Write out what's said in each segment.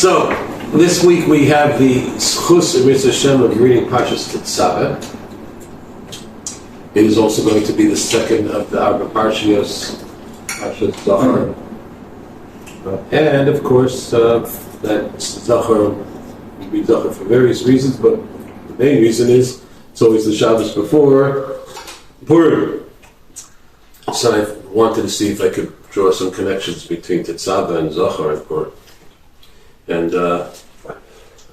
So, this week we have the Schus and Mitzvah Shem of reading Parshas Tetzaveh. It is also going to be the second of the Arba Parshas Zachor. And of course, that Zachor, we read Zachor for various reasons, but the main reason is it's always the Shabbos before Purim. So I wanted to see if I could draw some connections between Tetzaveh and Zachor and Purim. And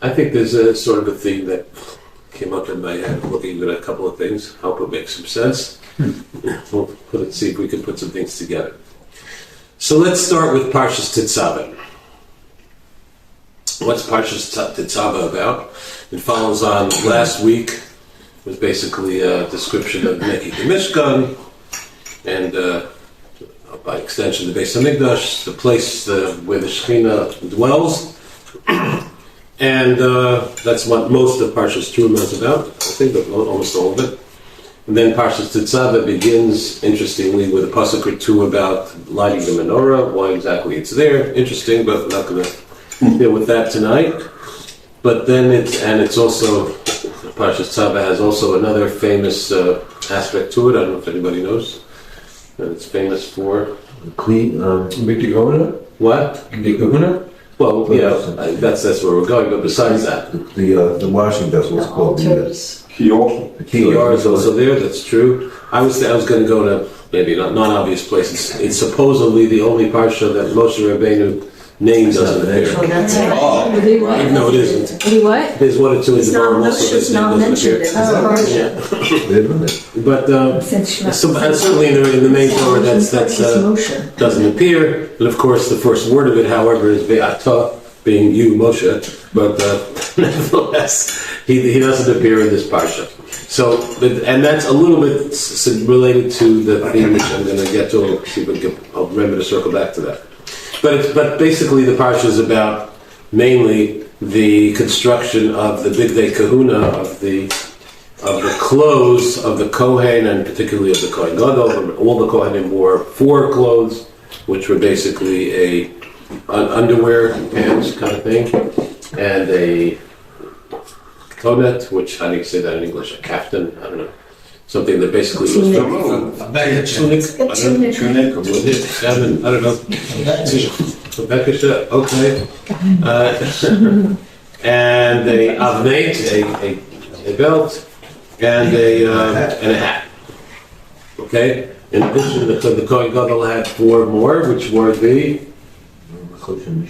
I think there's a sort of a theme that came up in my head looking at a couple of things. Hope it makes some sense. We'll see if we can put some things together. So let's start with Parshas Tetzaveh. What's Parshas Tetzaveh about? It follows on last week. It was basically a description of Neki the Mishkan and by extension the Beis Hamikdash, the place where the Shekhinah dwells. And that's what most of Parshas Purim is about, I think, but almost all of it. And then Parshas Tetzaveh begins, interestingly, with a pasuk or two about lighting the menorah, why exactly it's there. Interesting, but we're not going to deal with that tonight. But then it's also, Parshas Tetzaveh has also another famous aspect to it. I don't know if anybody knows. It's famous for... Big Kahuna? What? Big Kahuna? Well, yeah, that's where we're going. But besides that, The washing vessel is called the Kior. Kior is also there. That's true. I was going to go to maybe not non-obvious places. It's supposedly the only parsha that Moshe Rabbeinu name doesn't appear. Oh, that's right. Oh. No, it isn't. He what? There's one or two in It's the not, Bible also Moshe's that name not doesn't mentioned. appear. Yeah. But certainly in the main Torah that doesn't appear. And of course, the first word of it, however, is Be'atah, being you, Moshe. But nevertheless, he doesn't appear in this parsha. So, and that's a little bit related to the theme, which I'm going to get to. See if I'll remember to circle back to that. But basically, the parsha is about mainly the construction of the Bigdei Kahuna, of the clothes of the Kohen, and particularly of the Kohen Gadol. All the Kohanim wore 4 clothes, which were basically an underwear, pants kind of thing, and a konet, which, how do you say that in English? A kaftan? I don't know. Something that basically was Tunic. I don't know. Okay. And a avneit, a belt, and a hat. Okay. In addition, the Kohen Gadol had 4 more, which were the Choshen,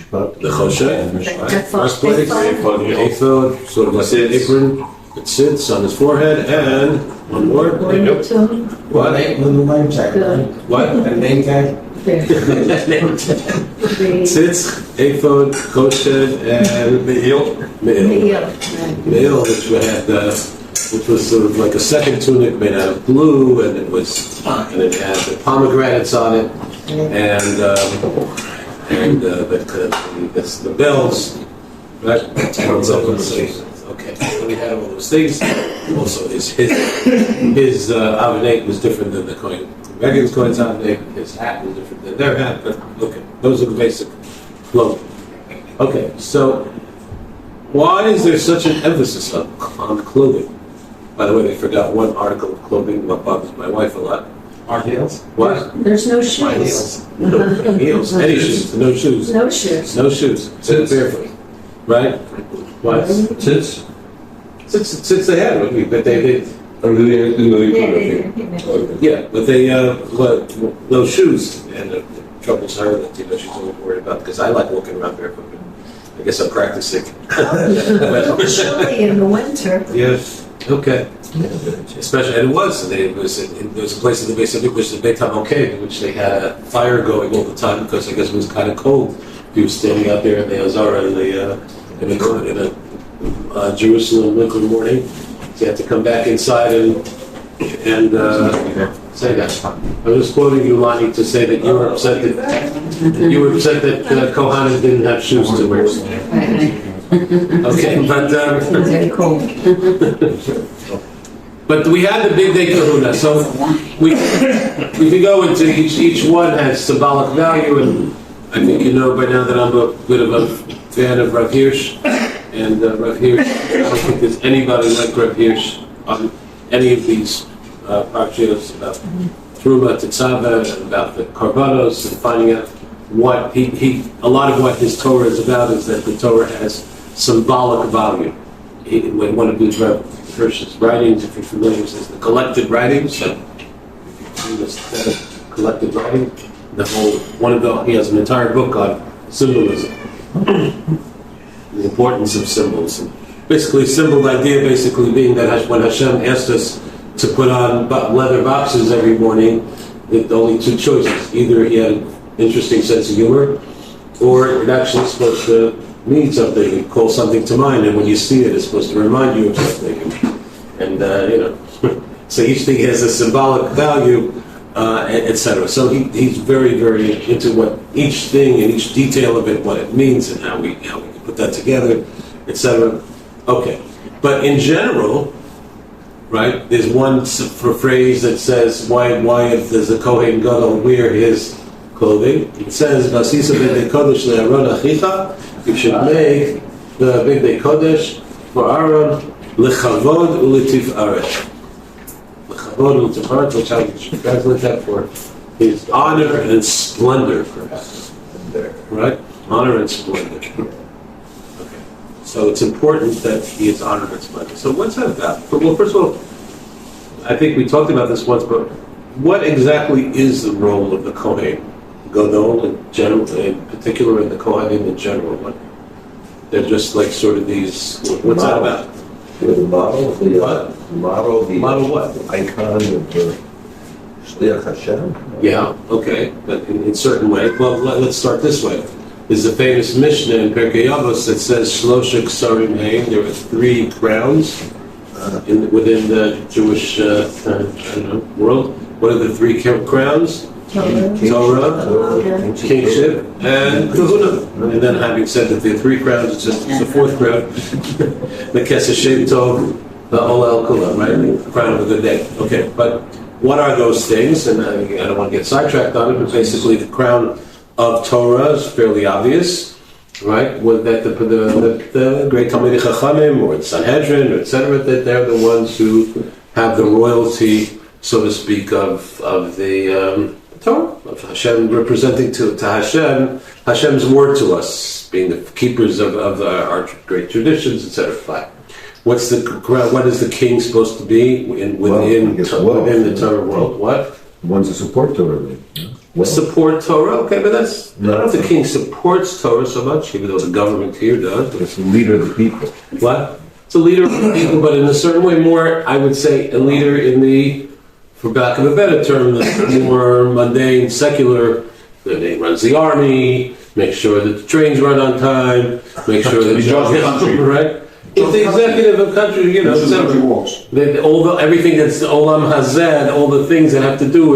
first place, the ephod, sort of like an apron that sits on his forehead, and one more. What? What? name tag? Sits, ephod, Choshen, and Me'il, which was sort of like a second tunic made out of blue, and it had the pomegranates on it, and the bells, right? Okay, so we had all those things. Also, his avenate was different than the Kohen. Megan's Kohen's avenate, his hat was different than their hat, but okay, those are the basic clothing. Okay, so why is there such an emphasis on clothing? By the way, they forgot one article of clothing that bothers my wife a lot. Our heels? What? There's no My shoes. heels. No heels. Any shoes. No shoes. No shoes. No shoes. Sit barefoot. Right? What? Tits? Sits they had, but they yeah, but they no shoes, and it troubles her that she's always worried about, because I like walking around barefoot. I guess I'm practicing. Chilly in the winter. Yes. Okay. Especially, and there was a place in the Beis Hamikdash, the Beit Amalek, in which they had a fire going all the time, because I guess it was kind of cold. He was standing out there in the Azara in a Jerusalem winter morning. So you had to come back inside and say that. I'm just quoting you, Lonnie, to say that you were upset that Kohanim didn't have shoes to wear. Okay, but we had the Bigdei Kahuna, so we can go into each one has symbolic value, and I think you know by now that I'm a bit of a fan of Rav Hirsch, and Rav Hirsch, I don't think there's anybody like Rav Hirsch on any of these parshios about Truma, Tetzaveh, and about the Karbanos, and finding out what a lot of what his Torah is about is that the Torah has symbolic value. When one of these Rav Hirsch's writings, if you're familiar, says the collected writings. So if you see this collected writing, he has an entire book on symbolism, the importance of symbols. And basically, symbol idea basically being that when Hashem asked us to put on leather boxes every morning, it only two choices: either he had an interesting sense of humor, or it actually is supposed to mean something, you call something to mind, and when you see it, it's supposed to remind you of something. And so each thing has a symbolic value, etc. So he's very, very into what each thing and each detail of it, what it means, and how we can put that together, etc. Okay, but in general, right? There's one phrase that says, "Why does the Kohen Gadol wear his clothing?" It says, "Vasisa b'dei kodesh le'aron achicha." You should make the b'dei kodesh for Aaron lechavod u'letif'aret. Lechavod u'letif'aret, which I should translate that for his honor and splendor, perhaps. Right? Honor and splendor. Okay. So it's important that he is honored and splendor. So what's that about? Well, first of all, I think we talked about this once, but what exactly is the role of the Kohen Gadol in general, in particular, in the Kohanim in general? They're just like sort of these. What's that about? The model, the Model what? icon of Shliach Hashem. Yeah, okay, but in certain way. Well, let's start this way. There's a famous Mishnah in Pirkei Avos that says Shlosha Ksarim Hein. There are 3 crowns within the Jewish world. What are the 3 crowns? Torah, kingship, and kahuna. And then, having said that there are 3 crowns, it's the 4th crown, the Keseshem Tov, the Olel Kula, right? The crown of a good day. Okay, but what are those things? And I don't want to get sidetracked on it, but basically the crown of Torah is fairly obvious, right? That the great Talmidei Chachamim or the Sanhedrin, etc., that they're the ones who have the royalty, so to speak, of the Torah, of Hashem, representing to Hashem, Hashem's word to us, being the keepers of our great traditions, etc. Fine. What is the king supposed to be within the Torah world? What? The ones who support Torah. Support Torah, okay, but that's not the king supports Torah so much, even though the government here does. But it's the leader of the people. What? It's a leader of the people, but in a certain way more, I would say, a leader in the, for lack of a better term, the more mundane, secular. He runs the army, makes sure that the trains run on time, make sure that the country, right? It's the executive of country, everything that's Olam Hazed, all the things that have to do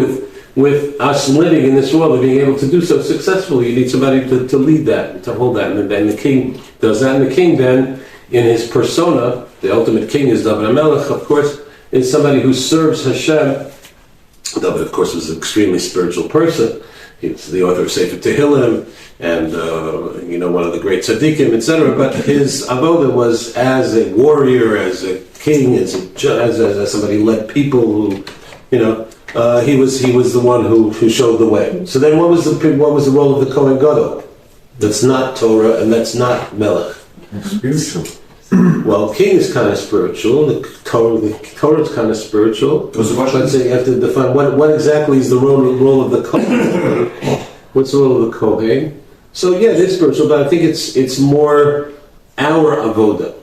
with us living in this world and being able to do so successfully. You need somebody to lead that, to hold that. And then the king does that. And the king then, in his persona, the ultimate king is David Amalek, of course, is somebody who serves Hashem. David, of course, was an extremely spiritual person. He's the author of Sefer Tehillim, and one of the great tzaddikim, etc. But his avoda was as a warrior, as a king, as somebody who led people. Who, he was the one who showed the way. So then, what was the role of the Kohen Gadol? That's not Torah, and that's not Melech. Spiritual. Well, king is kind of spiritual. The Torah is kind of spiritual. But you have to define what exactly is the role of the Kohen. What's the role of the Kohen? So yeah, it is spiritual, but I think it's more our avoda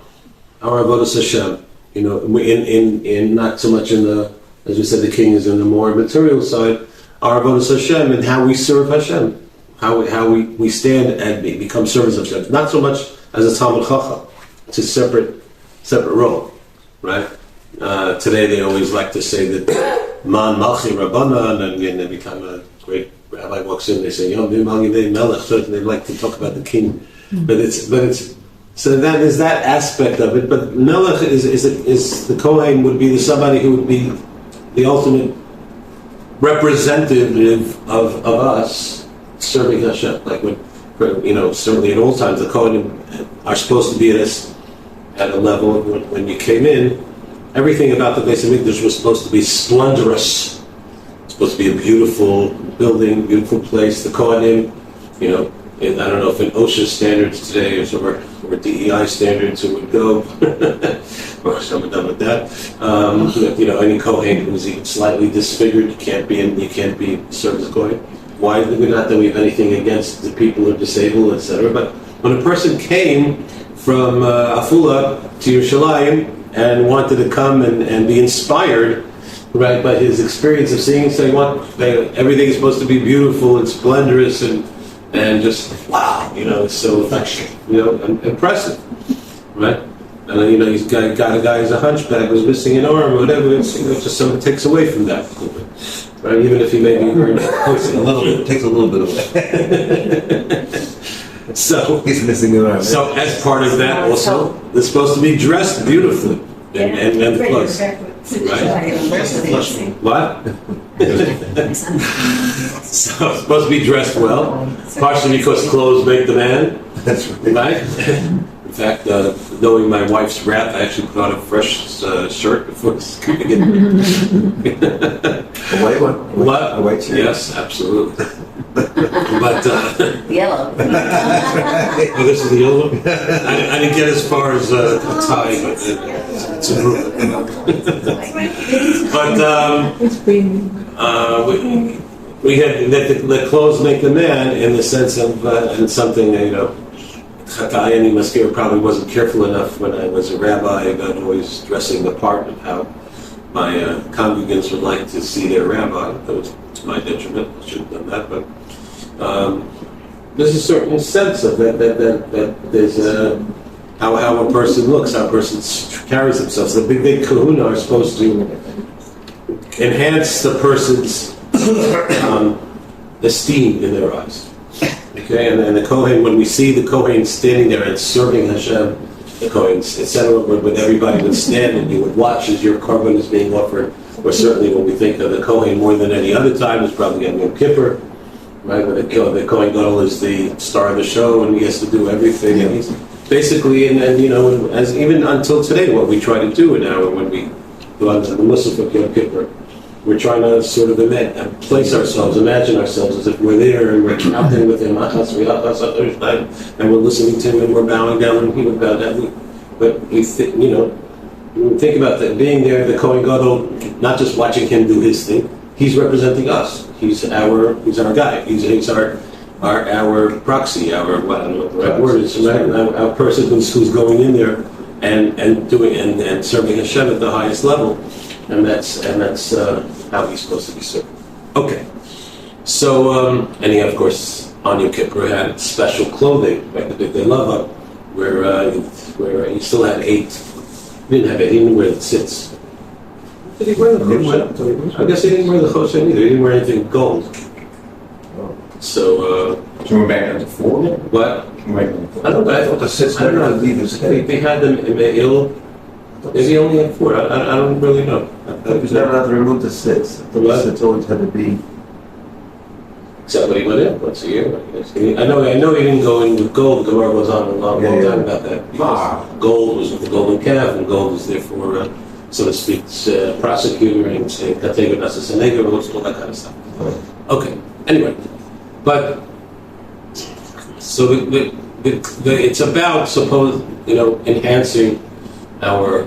Hashem. In not so much in the, as we said, the king is in the more material side. Our avoda Hashem and how we serve Hashem, how we stand and become servants of Hashem. Not so much as a Talmud Chacham. It's a separate role, right? Today they always like to say that Man Malchi Rabbanan, and every time a great rabbi walks in, they say Yom Malgidei Melech. So they like to talk about the king, but it's so that is that aspect of it. But Melech is the Kohen would be somebody who would be the ultimate representative of us serving Hashem. Like certainly in old times, the Kohanim are supposed to be at a level of when you came in, everything about the Beis Hamikdash was supposed to be splendorous. It's supposed to be a beautiful building, beautiful place. The Kohanim, I don't know if in OSHA standards today or DEI standards it would go, or some are done with that. Any Kohen who's even slightly disfigured, you can't be served as a Kohen. Why? Not that we have anything against the people who are disabled, etc. But when a person came from Afula to Yerushalayim and wanted to come and be inspired, right, by his experience of seeing, so everything is supposed to be beautiful and splendorous and just wow, it's so impressive, right? And he's got a guy who's a hunchback who's missing an arm or whatever. It's just something takes away from that, right? Even if he may be takes a little bit away. So he's missing an arm. So as part of that, also they're supposed to be dressed beautifully and the clothes. Right? What? So it's supposed to be dressed well, partially because clothes make the man. That's right. In fact, knowing my wife's wrath, I actually put on a fresh shirt before coming in. A white one? What? A white shirt? Yes, absolutely. But Yellow. oh, this is the yellow one. I didn't get as far as tie, but it's improvement. But we had the clothes make the man in the sense of and something Chatayani Maskir probably wasn't careful enough when I was a rabbi about always dressing the part of how my congregants would like to see their rabbi. That was to my detriment. I should have done that, but there's a certain sense of that there's how a person looks, how a person carries themselves. The big kahuna are supposed to enhance the person's esteem in their eyes. Okay, and the Kohen, when we see the Kohen standing there and serving Hashem, the Kohen, etc., when everybody would stand and you would watch as your korban is being offered, or certainly when we think of the Kohen more than any other time, it's probably at Yom Kippur, right? When the Kohen Gadol is the star of the show and he has to do everything, and he's basically, as even until today, what we try to do when we go on to the Musaf of Yom Kippur, we're trying to sort of place ourselves, imagine ourselves as if we're there and we're counting with him, and we're listening to him and we're bowing down and he would bow down. But we think about that, being there, the Kohen Gadol, not just watching him do his thing, he's representing us. He's our guy. He's our proxy, I don't know what the right word is, right? Our person who's going in there and doing and serving Hashem at the highest level. And that's how he's supposed to be served. Okay, so and he of course on Yom Kippur had special clothing, right? The big lava, where he still had 8. He didn't have 8. He didn't wear the tzitz. Did he wear the choshen? I guess he didn't wear the choshen either. He didn't wear anything gold. So. Can we back up to 4? What? I don't know. I thought the tzitz. I don't know. They had them in the ill. Is he only had 4? I don't really know. He was never allowed to remove the sits. The sits always had to be. Except when he went in once a year. I know he didn't go in with gold. The Gemara goes on a long time about that. Gold was with the golden calf, and gold was therefore, so to speak, prosecutor and saying Katega Nasa Senega, all that kind of stuff. Okay. Anyway, but so it's about enhancing our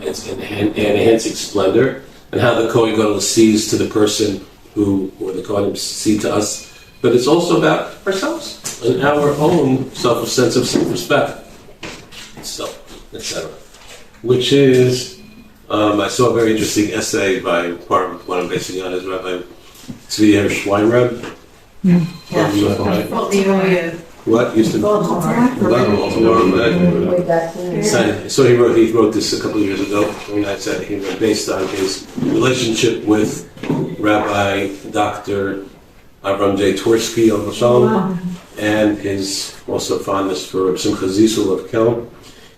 enhancing splendor, and how the Kohen Gadol sees to the person or the Kohanim see to us, but it's also about ourselves and our own sense of self-respect, etc. Which is, I saw a very interesting essay by part of what I'm basing on is Rabbi Tzvi Schweinreb. What used to so he wrote this a couple of years ago, and I said he wrote based on his relationship with Rabbi Dr. Avram J. Twersky of Shalom, and his also fondness for Simcha Zissel of Kelm.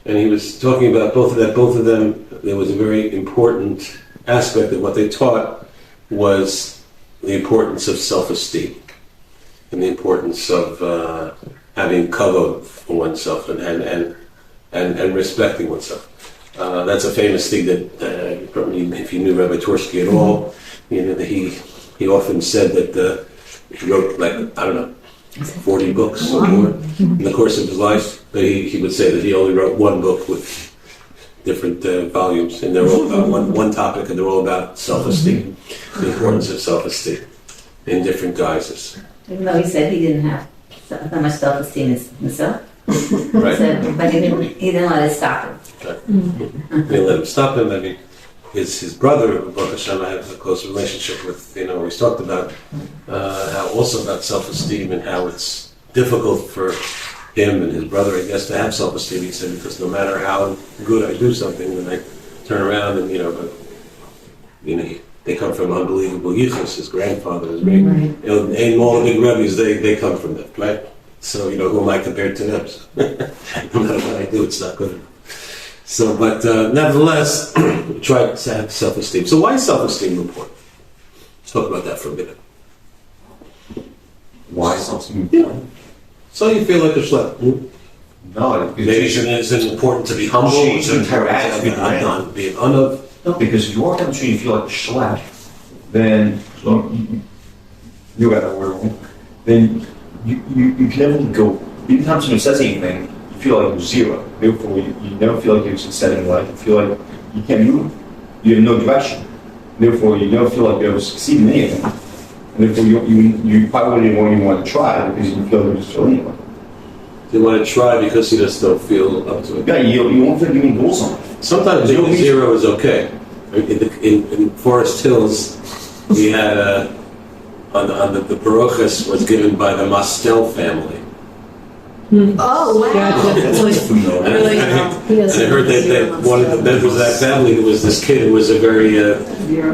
And he was talking about both of them. There was a very important aspect of what they taught was the importance of self-esteem. and the importance of having kavod for oneself and respecting oneself. That's a famous thing that probably, if you knew Rabbi Twersky at all, you know that he often said that he wrote 40 books or more in the course of his life. But he would say that he only wrote one book with different volumes, and they're all about one topic, and they're all about self-esteem, the importance of self-esteem in different guises. Even though he said he didn't have that much self-esteem himself, Right. so, but he didn't let it stop him. They let him stop him. I mean, his brother, Baruch Hashem, I have a close relationship with. You know, always talked about how also about self-esteem and how it's difficult for him and his brother, I guess, to have self-esteem. He said because no matter how good I do something, then I turn around and they come from unbelievable yichus. His grandfather, and all the big rabbis, they come from that, right? So who am I compared to them? So, no matter what I do, it's not good enough. So, but nevertheless, try to have self-esteem. So why is self-esteem important? Let's talk about that for a minute. Why something important? So you feel like a schlep. No, Maybe is it important to be humble? Change Is it the entire important to attitude, be unav? No, because if you walk down the street and you feel like a schlep, then you got that word wrong. Then you can never go. Anytime someone says anything, you feel like you're zero. Therefore, you never feel like you're succeeding in life. You feel like you can't move. You have no direction. Therefore, you never feel like you ever succeed in anything. And therefore, you probably won't even want to try because you feel like you're just feeling anyway. You want to try because you just don't feel up to it. Yeah, you won't feel like you goals on it. Sometimes even zero is okay. In Forest Hills, we had on the parochas was given by the Mastel family. Oh, wow. That's like food, And I heard that one of the members of that family, there was this kid who was a very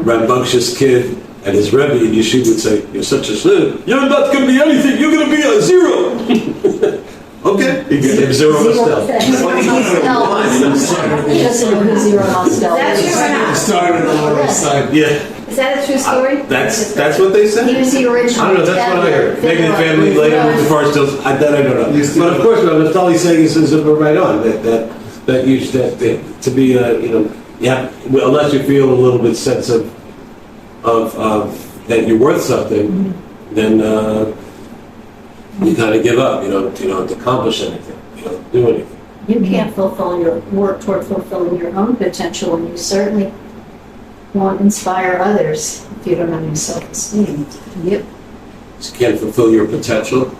rambunctious kid, and his Rebbe in Yeshiva would say, "You're such a slip. You're not going to be anything. You're going to be a zero." Okay, he gave him zero Mastel. He doesn't know who Zero Mostel That's is. true or not? Started on the side. Yeah, Is that a true story? that's what they said. He was the original. I don't know, that's what I heard. Maybe the family later moved to Forest Hills, that I don't know. But of course, what Naftali's saying is right on, that to be, unless you feel a little bit sense of that you're worth something, then you kind of give up. You don't accomplish anything. You don't do anything. You can't work toward fulfilling your own potential, and you certainly won't inspire others if you don't have any self-esteem. Yep. You can't fulfill your potential.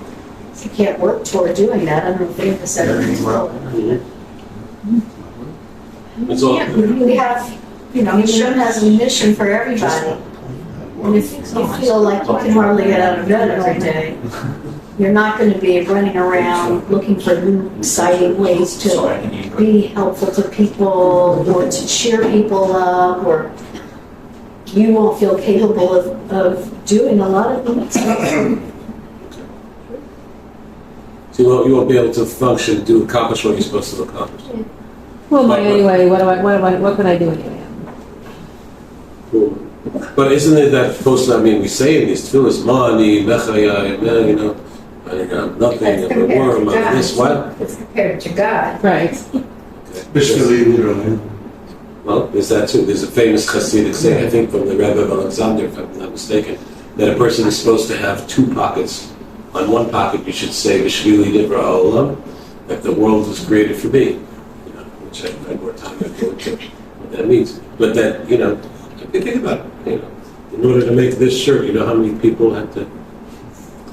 You can't work toward doing that. I don't know if any of us ever fulfill it. It's all. Yeah, we have, Hashem has a mission for everybody. And if you feel like you can hardly get out of bed every day, you're not going to be running around looking for new, exciting ways to be helpful to people or to cheer people up, or you won't feel capable of doing a lot of things. So you won't be able to function, accomplish what you're supposed to accomplish. Who am I anyway? What can I do anyway? Cool. But isn't it that supposed to, we say in these tefillahs, Ma'ani, Mechaya, I got nothing, That's I'm a compared worm, to I'm God. this, what? It's compared to God. Right. Well, there's that too. There's a famous Hasidic saying, I think from the Rebbe of Alexander, if I'm not mistaken, that a person is supposed to have two pockets. On one pocket you should say, V'shvili divra ha'olam, that the world was created for me. Which I had more time to go into what that means. But that, think about it, in order to make this shirt, how many people had to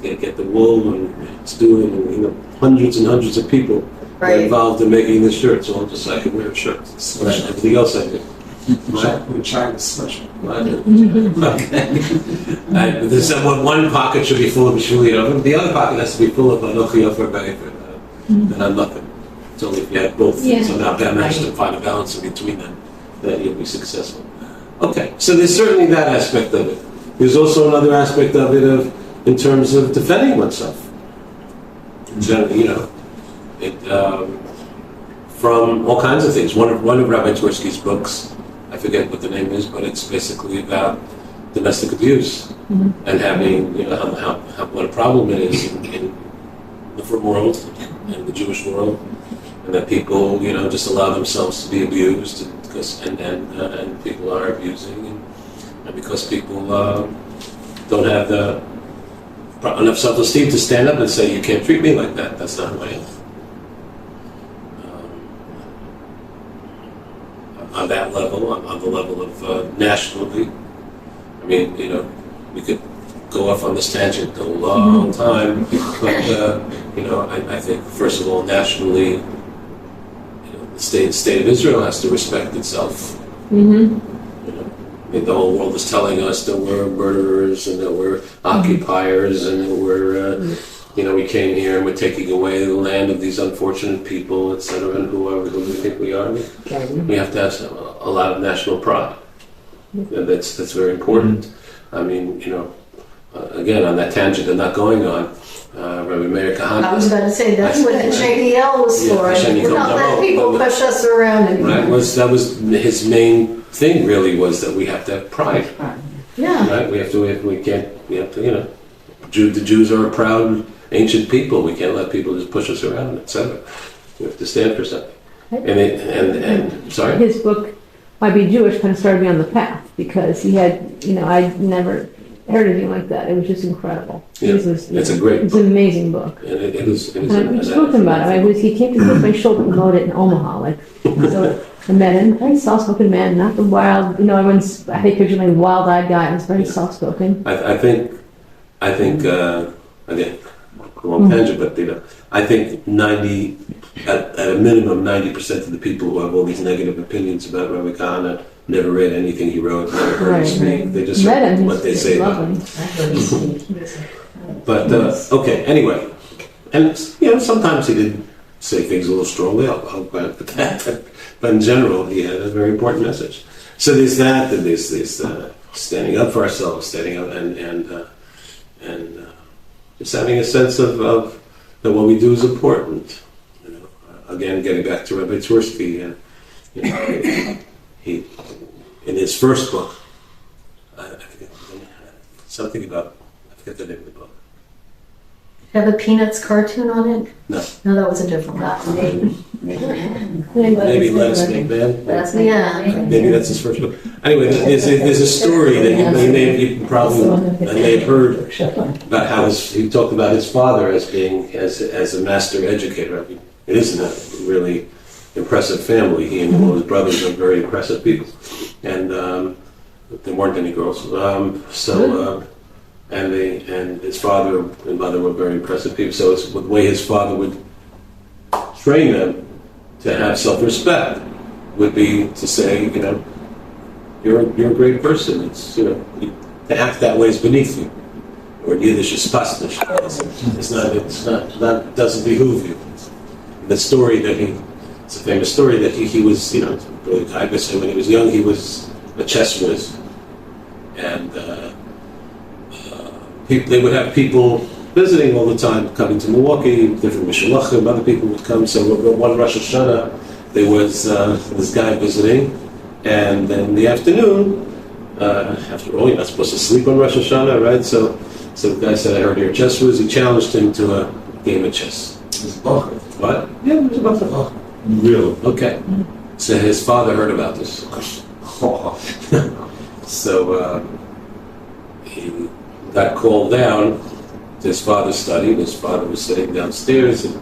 get the wool and stew it, and hundreds and hundreds of people were involved in making this shirt. So I'm just so I could wear a shirt. Everything else I did. China's special. Okay. There's one pocket should be full of Mishuli, the other pocket has to be full of Anochi Ofer Be'efer, and I'm nothing. It's only if you have both. So now manage to find a balance in between them, that you'll be successful. Okay, so there's certainly that aspect of it. There's also another aspect of it in terms of defending oneself. From all kinds of things. One of Rabbi Twersky's books, I forget what the name is, but it's basically about domestic abuse and having, what a problem it is in the Muslim world and the Jewish world, and that people, just allow themselves to be abused and people are abusing, and because people don't have enough self-esteem to stand up and say, you can't treat me like that. That's not who I am. On that level, on the level of nationally, I mean, we could go off on this tangent a long time, but I think first of all, nationally, the state of Israel has to respect itself. I mean, the whole world is telling us that we're murderers and that we're occupiers and that we're, we came here and we're taking away the land of these unfortunate people, etc., and who we think we are. We have to have a lot of national pride. And that's very important. I mean, again, on that tangent I'm not going on, Rabbi Meir Kahane. I was about to say, that's what the JDL was for. We're not letting people push us around anymore. Right, that was his main thing, really, was that we have to have pride. Yeah. Right, we have to, the Jews are a proud, ancient people. We can't let people just push us around, etc. We have to stand for something. And sorry? His book, Might Be Jewish, kind of started me on the path, because he had, I'd never heard anything like that. It was just incredible. Yeah, it's a great book. It's an amazing book. And it was And I spoke to him about it. He came to visit my shoulder and promote it in Omaha. So I met him, very soft-spoken man, not the wild, everyone's, I think, picturing a wild-eyed guy. He was very soft-spoken. I think, again, I won't tangent, but I think at a minimum, 90% of the people who have all these negative opinions about Rabbi Kahane never read anything he wrote, never heard him speak. They just heard what they say about him. But okay, anyway, and sometimes he did say things a little strongly. I'll grant that, but in general, he had a very important message. So there's that, and there's this standing up for ourselves, standing up, and just having a sense of that what we do is important. Again, getting back to Rabbi Twersky, he in his first book, I forget the name of the book. Have a Peanuts cartoon on it? No. No, that was a different one. Maybe Let Us Make Man. Yeah. Maybe that's his first book. Anyway, there's a story that you probably may have heard about how he talked about his father as being as a master educator. I mean, it isn't a really impressive family. He and all his brothers are very impressive people, and there weren't any girls. And his father and mother were very impressive people. So it's the way his father would train them to have self-respect would be to say, you're a great person. It's to act that way is beneath you, or Yiddish is pastish. It doesn't behoove you. The story it's a famous story that he was, really kind of say when he was young, he was a chess whiz, and they would have people visiting all the time, coming to Milwaukee, different Mishulachim, other people would come. So one Rosh Hashanah, there was this guy visiting, and then in the afternoon, after all, you're not supposed to sleep on Rosh Hashanah, right? So the guy said, I heard you're a chess whiz. He challenged him to a game of chess. What? Yeah, it was about the Bach. Really? Okay. So his father heard about this. So he got called down to his father's study, and his father was sitting downstairs and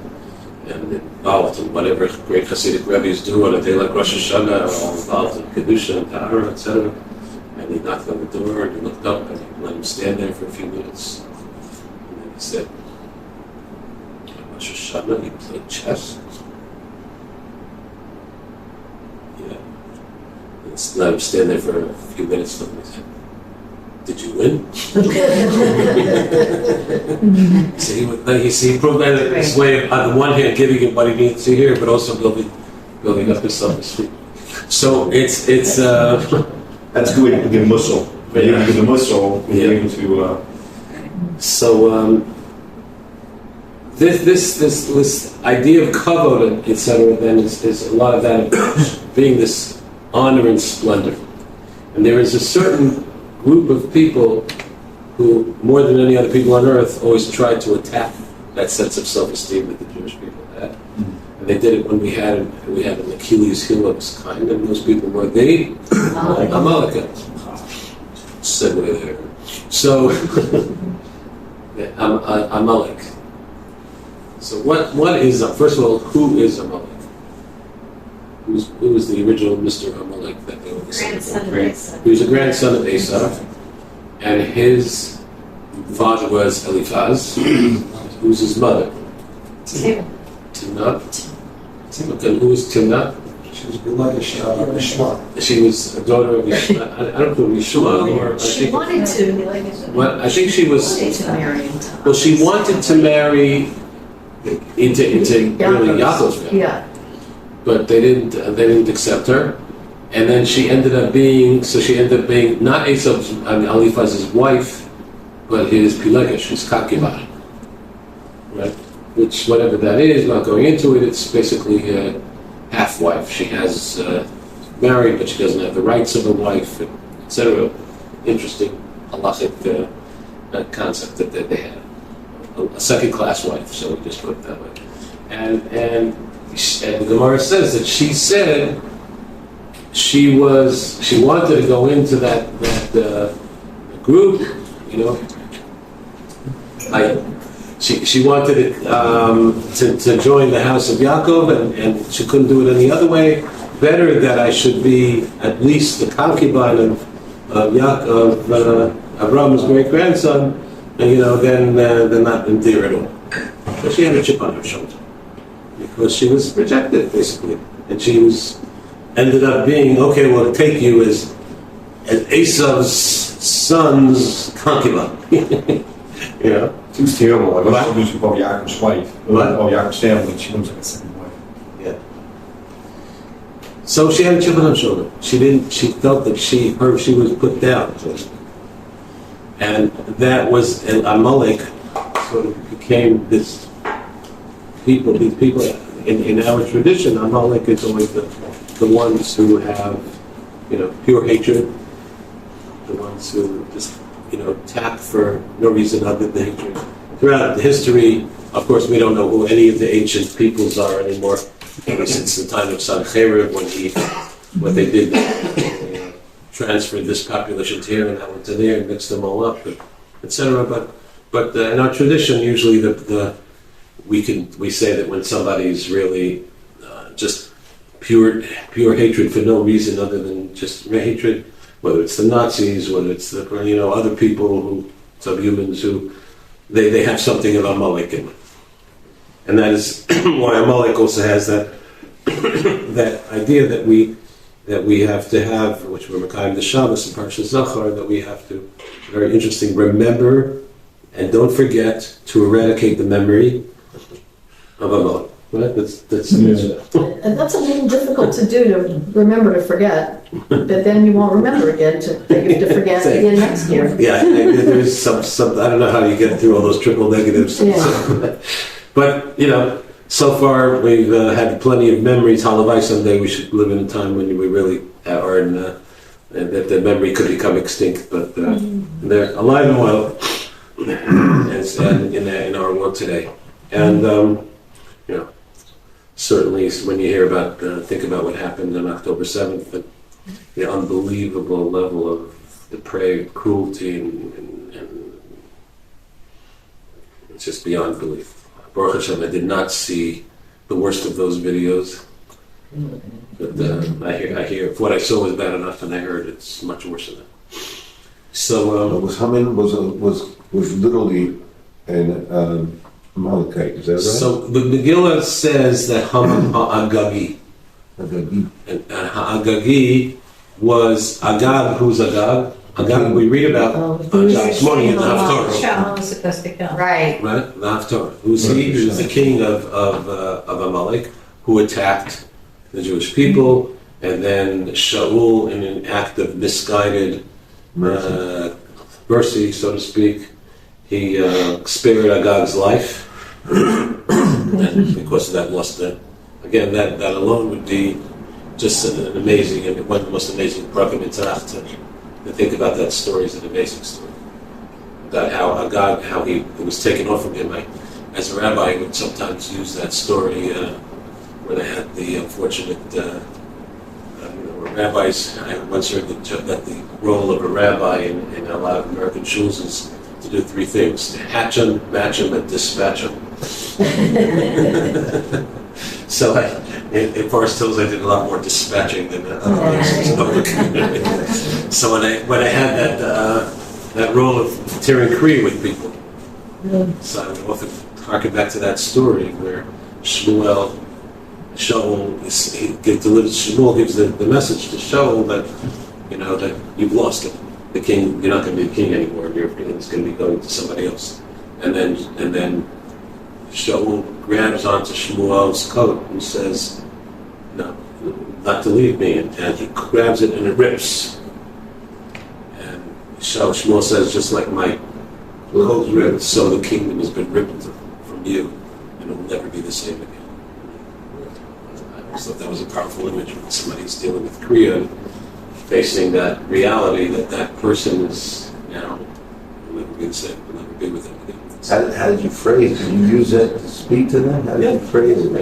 involved in whatever great Hasidic rabbis do on a day like Rosh Hashanah, all involved in Kedusha and Tahara, etc. And he knocked on the door and he looked up and he let him stand there for a few minutes. And then he said, Rosh Hashanah, you played chess? Yeah. And let him stand there for a few minutes and he said, did you win? So he proved that this way, on the one hand, giving him what he needs to hear, but also building up his self-esteem. So it's that's good. You get muscle. When you get the muscle, you're able to. So this idea of kavod, etc. Then is a lot of that being this honor and splendor, and there is a certain group of people who, more than any other people on earth, always tried to attack that sense of self-esteem that the Jewish people had. And they did it when we had an Achilles heel of this kind, and those people were the Amalek. Segue there. So, Amalek. So what is, first of all, who is Amalek? Who was the original Mr. Amalek that they were Grandson of Esau. He was a grandson of Esau, and his father was Eliphaz, who was his mother. Timnah. Okay, who was Timnah? She was beloved Yishma. She was a daughter of Yishma. I don't know Yishma or She wanted to I think she was. marry him. Well, she wanted to marry into really Yaakov's family. Yeah. But they didn't accept her, and then she ended up being not Eliphaz's wife, but his Pilegesh, his concubine, right? Which, whatever that is, not going into it, it's basically a half-wife. She has married, but she doesn't have the rights of a wife, etc. Interesting halachic concept that they had. A second-class wife, so we just put it that way. And the Gemara says that she said she wanted to go into that group, you know, like she wanted to join the house of Yaakov, and she couldn't do it any other way. Better that I should be at least the concubine of Abraham's great grandson, than not in there at all. So she had a chip on her shoulder, because she was rejected, basically. And she ended up being, okay, well, to take you as Esau's son's concubine. You know? Seems terrible. Like, let's do something about Yaakov's wife. What? Oh, Yaakov's family. She looks like a second wife. Yeah. So she had a chip on her shoulder. She felt that she was put down. And that was, Amalek sort of became these people in our tradition. Amalek is always the ones who have, pure hatred, the ones who just, attack for no reason other than hatred. Throughout the history, of course, we don't know who any of the ancient peoples are anymore, ever since the time of Zachor, what they did, they transferred this population to here and that one to there and mixed them all up, etc. But in our tradition, usually we say that when somebody's really just pure hatred for no reason other than just hatred, whether it's the Nazis, whether it's the other people subhumans who they have something of Amalek in them, and that is why Amalek also has that that idea that we have to have, which we're Mekayim the Shabbos in Parashat Zachor, that we have to, very interesting, remember and don't forget to eradicate the memory of Amalek. Right? That's And that's a little difficult to do, to remember to forget, but then you won't remember again to forget again next year. Yeah, there's some I don't know how you get through all those triple negatives. Yeah. But, so far we've had plenty of memories. Halavai, someday we should live in a time when we really are in, that the memory could become extinct, but they're alive and well and in our world today. And, certainly when you hear about, think about what happened on October 7th, and the unbelievable level of depraved cruelty, and it's just beyond belief. Baruch Hashem, I did not see the worst of those videos, but I hear if what I saw was bad enough, and I heard it's much worse than that. So Haman was literally an Amalekite, is that right? So the Megillah says that Haman Ha'agagi, and Ha'agagi was Agag. Who's Agag? Agag, we read about this morning in the Haftarah. Right. Right, the Haftarah. Who's he? He was the king of Amalek, who attacked the Jewish people, and then Shaul, in an act of misguided mercy, so to speak, he spared Agag's life, and because of that lost it. Again, that alone would be just an amazing, and one of the most amazing bracha mitzvah And think about that story as an amazing story. About how he it was taken off from him. As a rabbi, I would sometimes use that story when I had the unfortunate, rabbis. I once heard that the role of a rabbi in a lot of American shuls is to do three things: to hatch them, match them, and dispatch them. So in Forest Hills, I did a lot more dispatching than other places. So when I had that role of tearing Kriya with people, so I would often harken back to that story where Shmuel gives the message to Shaul that that you've lost it. The king, you're not going to be the king anymore. Your king is going to be going to somebody else. And then Shaul grabs onto Shmuel's coat and says, "No, not to leave me." And he grabs it and it rips. And Shmuel says, "Just like my coat ripped, so the kingdom has been ripped from you, and it will never be the same again." I always thought that was a powerful image when somebody's dealing with Kriya, facing that reality that person is now will never be the same, will never be with them again. How did you phrase it? Did you use that to speak to them? How did you phrase it? I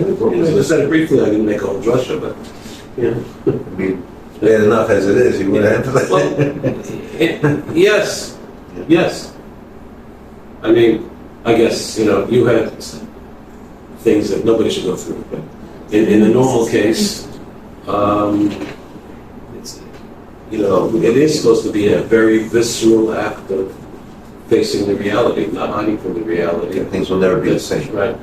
said it briefly. I didn't make a whole drasha, but Bad enough as it is. You would have to. Yes. I mean, I guess you had things that nobody should go through, but in a normal case, it is supposed to be a very visceral act of facing the reality, not hiding from the reality. Things will never be the same. Right.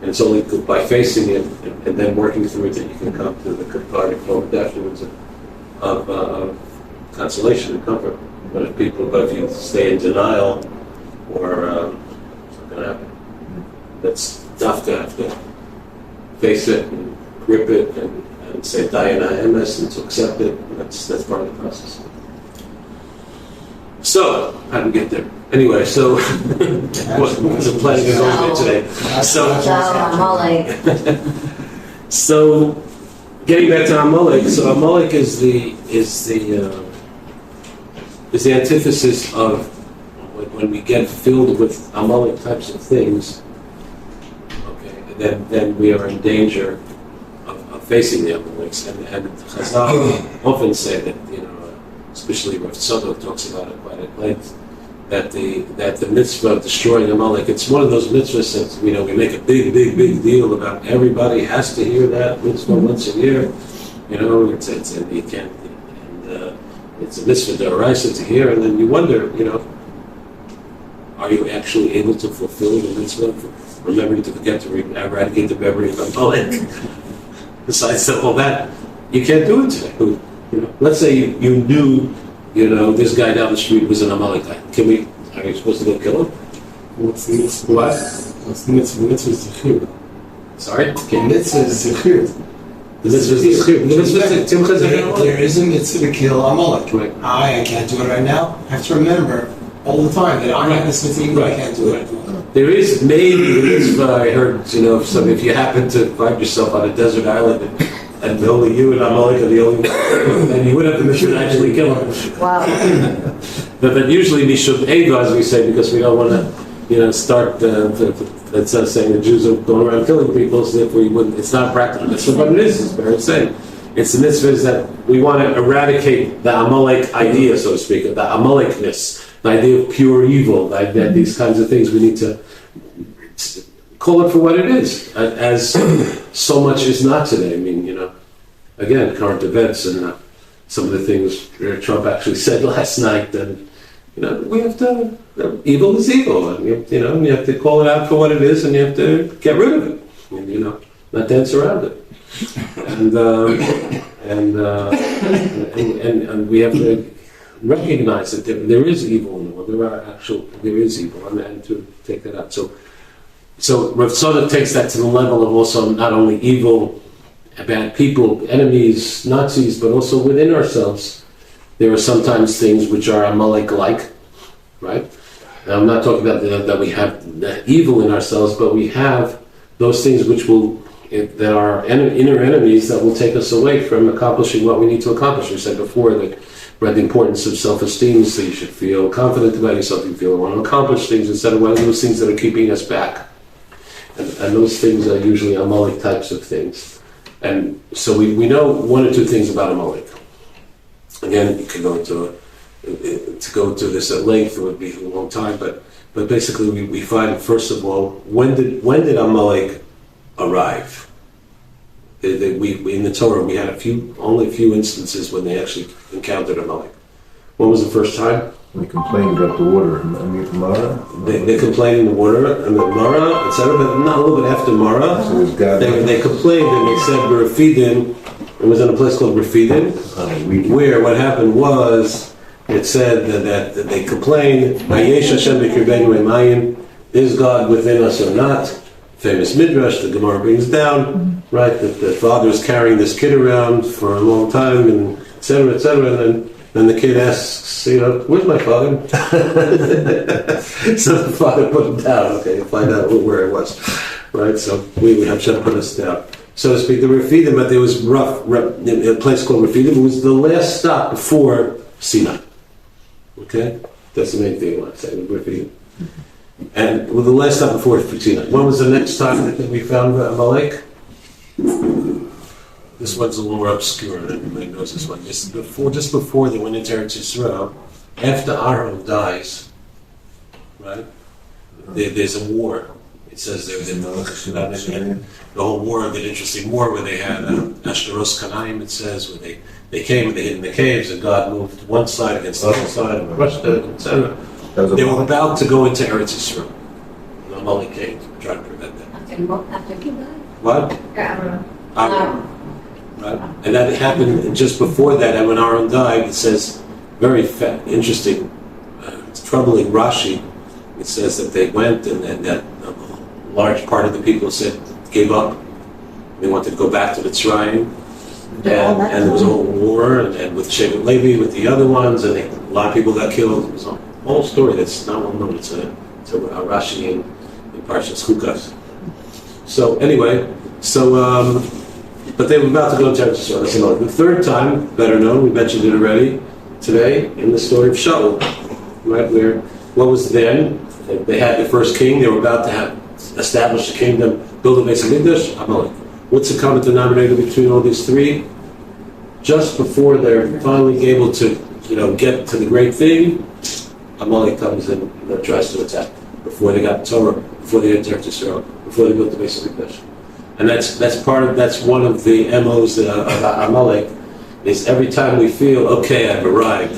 And it's only by facing it and then working through it that you can come to the cathartic moment afterwards of consolation and comfort. But if you stay in denial, or it's not going to happen. That's tough to have to face it and grip it and say Dayana MS and to accept it. That's part of the process. So, how do we get there? Anyway, so what's the planning to go there today? Amalek. So, getting back to Amalek. So Amalek is the antithesis of when we get filled with Amalek types of things. Okay, then we are in danger of facing the Amaleks. And Chazal often say that especially Rav Zachor talks about it quite at length, that the mitzvah of destroying Amalek, it's one of those mitzvahs that we make a big deal about. Everybody has to hear that mitzvah once a year. It's a mitzvah d'oraisa to hear, and then you wonder, are you actually able to fulfill the mitzvah? Remembering to forget to eradicate the memory of Amalek. Besides all that, you can't do it today. Let's say you knew, this guy down the street was an Amalekite. Are you supposed to go kill him? What's the mitzvah? What? What's the mitzvah? The mitzvah is zechir. Sorry? The mitzvah is zechir. The mitzvah is There is a mitzvah to kill Amalek. Right. I can't do it right now. I have to remember all the time that I have this mitzvah, even though I can't do it. There is maybe a mitzvah, I heard, if you happen to find yourself on a desert island and only you and Amalek are the only one, then you would have the mission to actually kill him. Wow. But usually we should ego, as we say, because we don't want to, start. That's saying the Jews are going around killing people. So if we wouldn't, it's not practical. That's what it is. It's very saying. It's the mitzvah is that we want to eradicate the Amalek idea, so to speak, of the Amalekness, the idea of pure evil. That these kinds of things we need to call it for what it is, as so much is not today. I mean, again, current events and some of the things Trump actually said last night. And we have to. Evil is evil, and you have to call it out for what it is, and you have to get rid of it, and not dance around it. And we have to recognize that there is evil in the world. There is evil, and to take that out. So Rav Zachor takes that to the level of also not only evil, bad people, enemies, Nazis, but also within ourselves. There are sometimes things which are Amalek-like, right? Now, I'm not talking about that we have the evil in ourselves, but we have those things that are inner enemies that will take us away from accomplishing what we need to accomplish. We said before that right, the importance of self-esteem, so you should feel confident about yourself, you feel want to accomplish things instead of one of those things that are keeping us back. And those things are usually Amalek types of things. And so we know one or two things about Amalek. Again, you can go into to go into this at length, it would be a long time, but basically we find, first of all, when did Amalek arrive? In the Torah, we had only a few instances when they actually encountered Amalek. When was the first time? They complained about the water. Mara? They complained in the water, and the Mara, etc., but not a little bit after Mara. So it was God. They complained and they said Refidim. It was in a place called Refidim, where what happened was, it said that they complained, Vayesh Hashem b'kirbeinu emayim, is God within us or not? Famous midrash, the Gemara brings down, right, that the father is carrying this kid around for a long time, and etc., etc., and then the kid asks, where's my father? So the father put him down. Okay, find out where it was, right? So we have Hashem put us down, so to speak. The Refidim, but there was a place called Refidim. It was the last stop before Sinai. Okay, that's the main thing I want to say. Refidim. And with the last stop before Sinai. When was the next time that we found Amalek? This one's a little more obscure. Everybody knows this one. Just before they went into Eretz Yisrael, after Aaron dies, right? There's a war. It says there was the whole war, that interesting war where they had Ashtaros Kanaim. It says where they came and they hid in the caves, and God moved one side against the other side and crushed it, etc. They were about to go into Eretz Yisrael. And Amalek came to try to prevent that. After he died? What? Aaron. Right? And that happened just before that, and when Aaron died, it says, very interesting, troubling Rashi, it says that they went and that a large part of the people gave up. They wanted to go back to the Mitzrayim, and there was a whole war, and with Shevet Levi, with the other ones, and a lot of people got killed. It was a whole story that's not well known. It's a Rashi in Parshas Chukas. So anyway, but they were about to go to Eretz Yisrael. That's another. The third time, better known, we mentioned it already today in the story of Shaul, right? Where what was then? They had the first king. They were about to establish a kingdom, build a Beis Hamikdash. Amalek. What's the common denominator between all these three? Just before they're finally able to, get to the great thing, Amalek comes in and tries to attack. Before they got Torah, before they entered Israel, before they built the Beis Hamikdash. And that's one of the MOs of Amalek, is every time we feel, okay, I've arrived,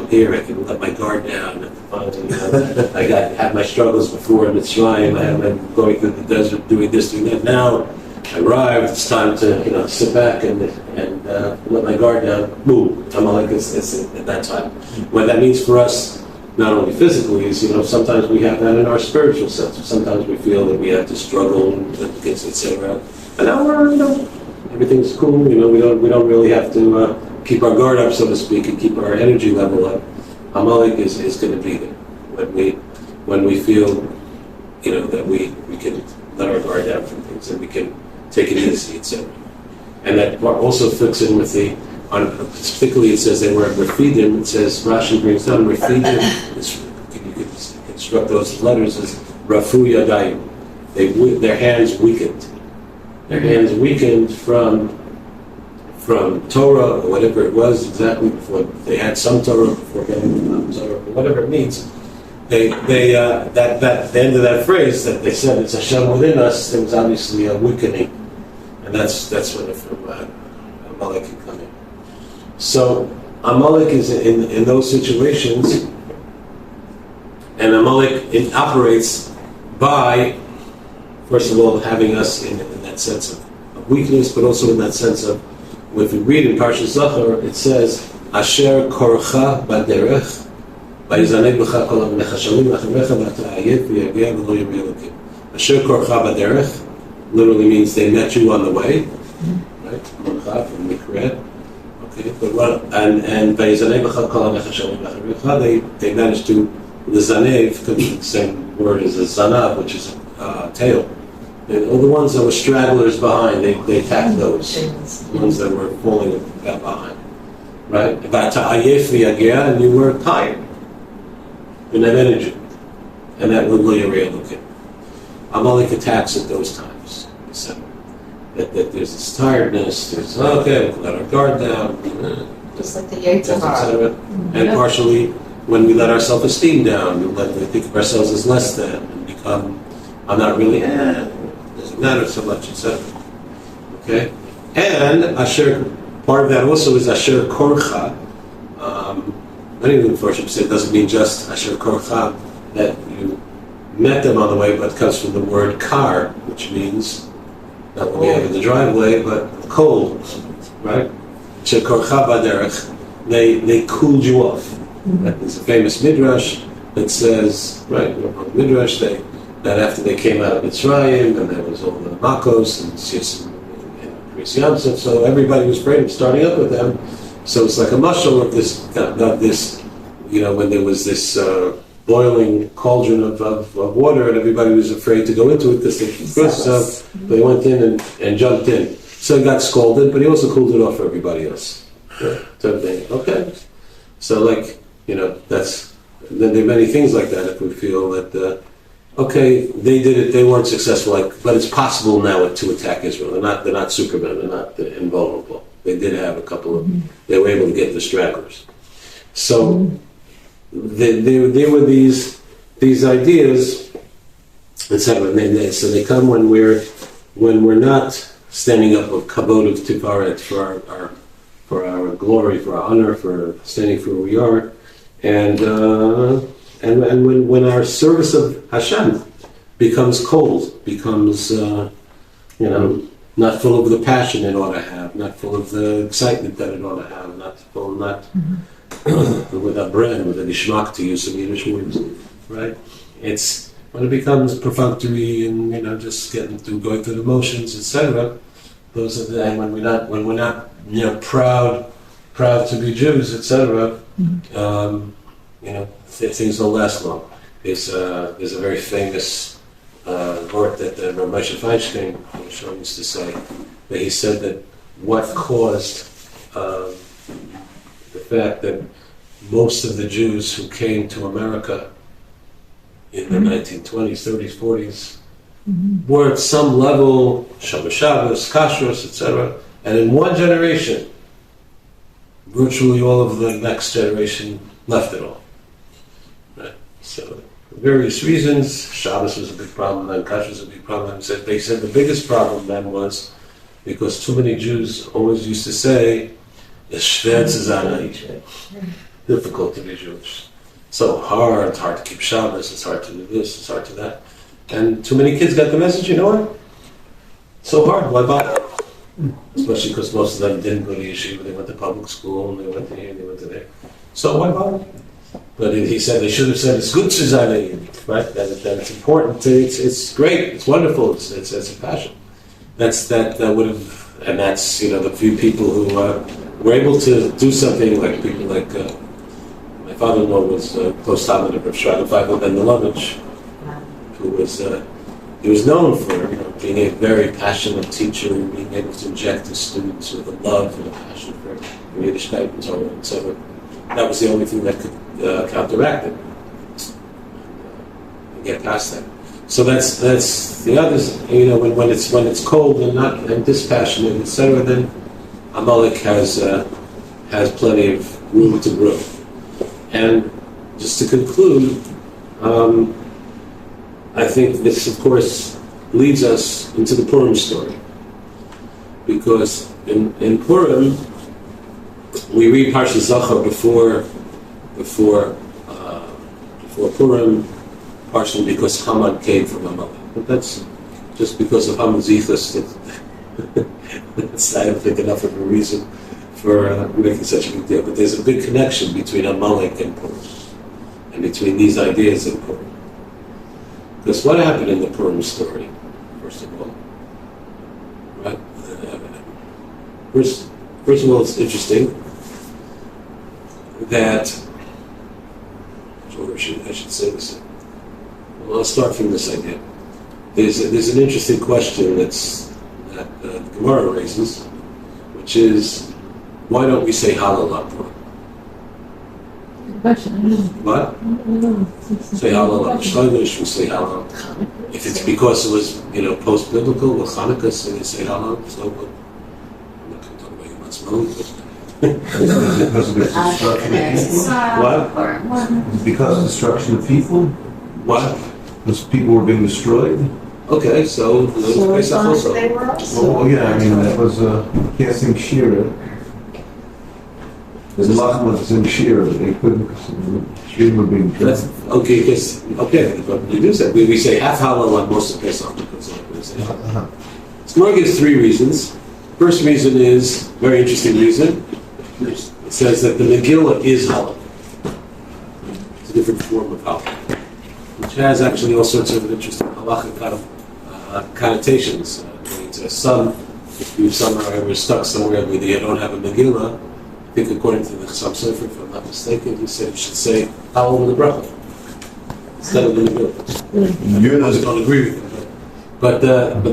here, I can let my guard down, I had my struggles before in Mitzrayim, I'm going through the desert, doing this, doing that, now I arrived, it's time to, sit back and let my guard down, boom, Amalek is at that time. What that means for us, not only physically, is, sometimes we have that in our spiritual sense. Sometimes we feel that we have to struggle against, etc. And now everything's cool. We don't really have to keep our guard up, so to speak, and keep our energy level up. Amalek is going to be there when we feel, that we can let our guard down from things and we can take it easy, etc. And that also fits in with particularly it says they were Refidim. It says, Rashi brings down Refidim. You could construct those letters as Rafu Yadayim. Their hands weakened. Their hands weakened from Torah or whatever it was exactly before they had some Torah before getting Torah, whatever it means. The end of that phrase that they said it's Hashem within us, there was obviously a weakening, and that's when Amalek can come in. So Amalek is in those situations, and Amalek operates by, first of all, having us in that sense of weakness, but also in that sense of, if we read in Parshas Zachor, it says, Asher korcha baderech, vayizaneg b'cha kol avnecha shalim lacharecha v'ata'ayet v'yageh v'lo yireh Elokim. Asher korcha baderech literally means they met you on the way, right? Korcha from Mikret. Okay, and vayizaneg b'cha kol avnecha shalim lacharecha, they managed to, the zanev, the same word as a zanav, which is a tail. All the ones that were stragglers behind, they attacked those. The ones that were falling behind. right? And you were tired. You didn't have energy. And that would lay a look at. Amalek attacks at those times. So that there's this tiredness, there's, okay, we'll let our guard down. Just like the Yetzirah. And partially, when we let our self-esteem down, we think of ourselves as less than, and become, I'm not really, doesn't matter so much, etc. Okay? And Asher, part of that also is Asher Korcha. Many of the Mepharshim say it doesn't mean just Asher Korcha, that you met them on the way, but it comes from the word kar, which means not what we have in the driveway, but cold, right? Asher Korcha baderech, they cooled you off. Right? There's a famous midrash that says, right, midrash that after they came out of Mitzrayim and there was all the Makos and Sis and Chris Yamsef, so everybody was afraid of starting up with them. So it's like a mashal of this, when there was this boiling cauldron of water and everybody was afraid to go into it because they could burst, so they went in and jumped in. So he got scalded, but he also cooled it off for everybody else. Okay. So that's, then there are many things like that if we feel that, okay, they did it, they weren't successful, but it's possible now to attack Israel. They're not Superman, they're not invulnerable. They did have a couple of, they were able to get the stragglers. So there were these ideas, etc. So they come when we're not standing up with kabod of tifaret for our glory, for our honor, for standing for who we are, and when our service of Hashem becomes cold, becomes not full of the passion it ought to have, not full of the excitement that it ought to have, with a brand, with a nishmak, to use some Yiddish words, right? It's when it becomes perfunctory and just getting through, going through the motions, etc. Those are and when we're not proud to be Jews, etc. Things don't last long. There's a very famous word that Rabbi Moshe Feinstein used to say, that he said that what caused the fact that most of the Jews who came to America in the 1920s, 30s, 40s were at some level Shabbos, Kashrus, etc. And in one generation, virtually all of the next generation left it all. Right? So, for various reasons, Shabbos was a big problem, then Kashrus was a big problem. They said the biggest problem then was because too many Jews always used to say, it's schwer zu sein, difficult to be Jewish. So hard, it's hard to keep Shabbos, it's hard to do this, it's hard to that. And too many kids got the message, you know what? So hard, why bother? Especially because most of them didn't go to yeshiva, they went to public school, and they went to here, and they went to there. So why bother? But he said they should have said it's good to sein, right? That it's important. It's great. It's wonderful. It's a passion. That would have, and that's the few people who were able to do something like people like my father-in-law was close talmid of Rav Shraga Feigl Ben Milovich, who was he was known for being a very passionate teacher and being able to inject his students with a love and a passion for Yiddishkeit and Torah, etc. That was the only thing that could counteract it and get past that. So that's the others. When it's cold and dispassionate, etc. Then Amalek has plenty of room to grow. And just to conclude, I think this, of course, leads us into the Purim story, because in Purim we read Parshat Zachor before Purim, partially because Haman came from Amalek. But that's just because of Haman's ethos. That's, I don't think, enough of a reason for making such a big deal. But there's a big connection between Amalek and Purim, and between these ideas in Purim. Because what happened in the Purim story, first of all? Right? First of all, it's interesting that, I should say this. Well, I'll start from this idea. There's an interesting question that Gemara raises, which is Why don't we say Hallel on Purim? Question, I don't know. What? I don't know. Say Hallel on Shlomish, we say Hallel. If it's because it was, post-biblical, with Hanukkah, so they say Hallel, so what? I'm not going to talk about Yom Ha'atzmaut, Because of the destruction. What? Because of destruction of people? What? Because people were being destroyed? Okay, so So Pesach as long as also. they were also. Oh, yeah, I mean, that was casting Shira. The Malach was in Shira, but they couldn't, because Shira were being That's killed. okay. But we do say we say half Hallel on most of Pesach because we say Hallel. Smar gives 3 reasons. First reason is very interesting reason. It says that the Megillah is Hallel. It's a different form of Hallel, which has actually all sorts of interesting halachic kind of connotations. Some, if you somehow were stuck somewhere where you don't have a Megillah, I think according to the Chassam Sofer, if I'm not mistaken, he said you should say Hallel with the bracha instead of the Megillah. I don't agree with him, but that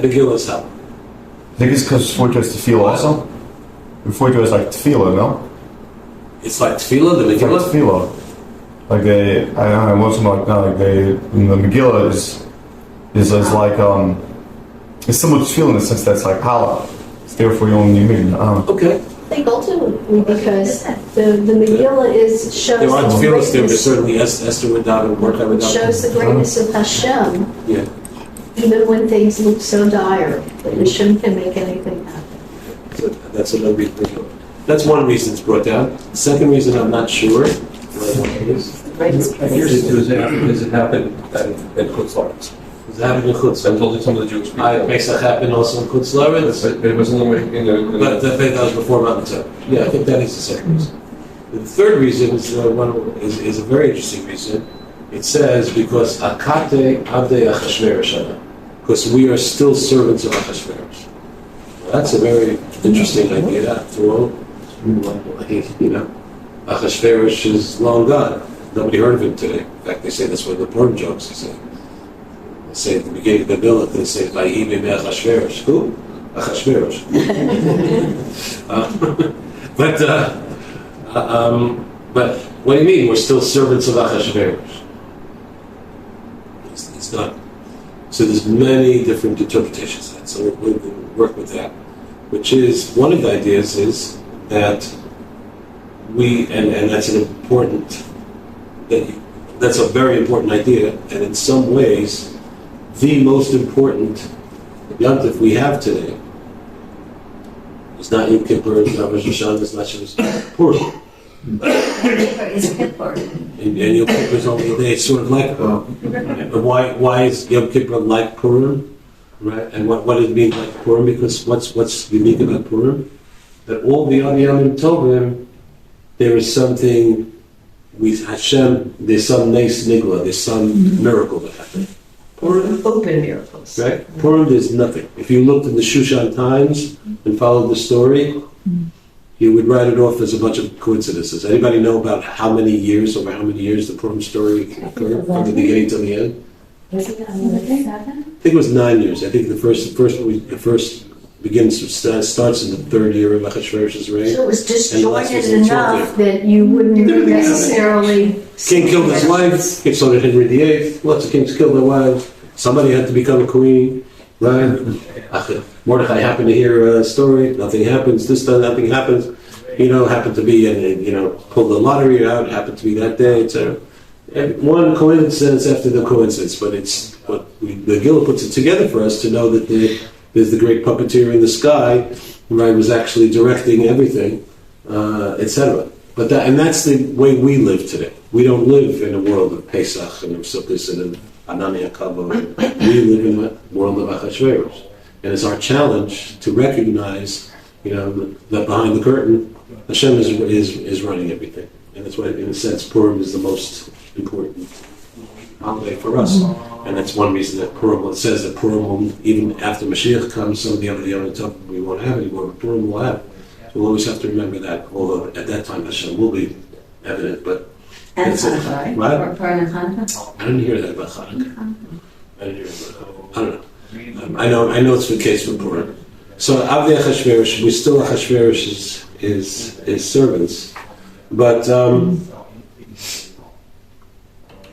Megillah is Hallel. I think it's because before it was tefillah also. Before it was like tefillah, no? It's like Tefillah, the It's like Megillah. tefillah. Like I don't know, once like no, like the Megillah is like it's similar to tefillah in the sense that it's like halal. It's therefore you only need Okay. I think ultimately because the Megillah shows There are the tefillahs there, but greatness, certainly Esther would not and Mordechai would not. shows the greatness of Hashem, Yeah. even when things look so dire, that Hashem can make anything happen. So that's another reason. That's one reason it's brought down. The second reason I'm not sure. What it is. Does it happen in Chutz La'aretz? Does it happen in Chutz? I told you some of the Jewish people. Pesach happened also in Chutz La'aretz. But it wasn't in But that was before Mount Torah. Yeah, I think that is the second reason. The third reason is a very interesting reason. It says because Akate Avdei Achashverosh, because we are still servants of Achashverosh. Well, that's a very interesting idea. After all, Achashverosh is long gone. Nobody heard of him today. In fact, they say that's one of the Purim jokes. They say at the beginning of the bill, they say Vayibi me Achashverosh. Who? Achashverosh. But what do you mean? We're still servants of Achashverosh. It's not. So there's many different interpretations of that. So we'll work with that. Which is one of the ideas is that we and that's an important that's a very important idea, and in some ways the most important yontif we have today is not Yom Kippur, it's not Rosh Hashanah, it's not Shavuos, Purim. Is Kippur. And Yom Kippur is only a day, it's sort of like but why is Yom Kippur like Purim? Right? And what does it mean like Purim? Because what's unique about Purim? That all the other Yom Tovim, there is something with Hashem, there's some nes nigla, there's some miracle that happened. Purim, Open miracles. right? Purim, there's nothing. If you looked in the Shushan Times and followed the story, you would write it off as a bunch of coincidences. Anybody know about how many years the Purim story occurred from the beginning to the end? I think it was 9 years. I think the first starts in the 3rd year of Achashverosh's reign. So it was And the last disjointed was in enough 12th. that you wouldn't necessarily. King killed his wife. So did Henry VIII. Lots of kings killed their wives. Somebody had to become a queen, right? Mordechai happened to hear a story. Nothing happens. Nothing happens. Happened to be, pulled the lottery out. Happened to be that day, etc. And one coincidence after the coincidence, but the Gila puts it together for us to know that there's the great puppeteer in the sky, right, was actually directing everything, etc. But that's the way we live today. We don't live in a world of Pesach and of Sukkot and Anani Akavah. We live in a world of Achashverosh. And it's our challenge to recognize, that behind the curtain, Hashem is running everything. And that's why, in a sense, Purim is the most important holiday for us. And that's one reason that Purim, it says that Purim will, even after Mashiach comes, some of the other Yom Tov we won't have anymore, but Purim will have. So we'll always have to remember that, although at that time Hashem will be evident, but And that's it. Hanukkah, Right? right? Purim and Hanukkah. I didn't hear that about Hanukkah. I didn't hear about Hanukkah. I don't know. I know it's the case for Purim. So Avdei Achashverosh, we still Achashverosh his servants. But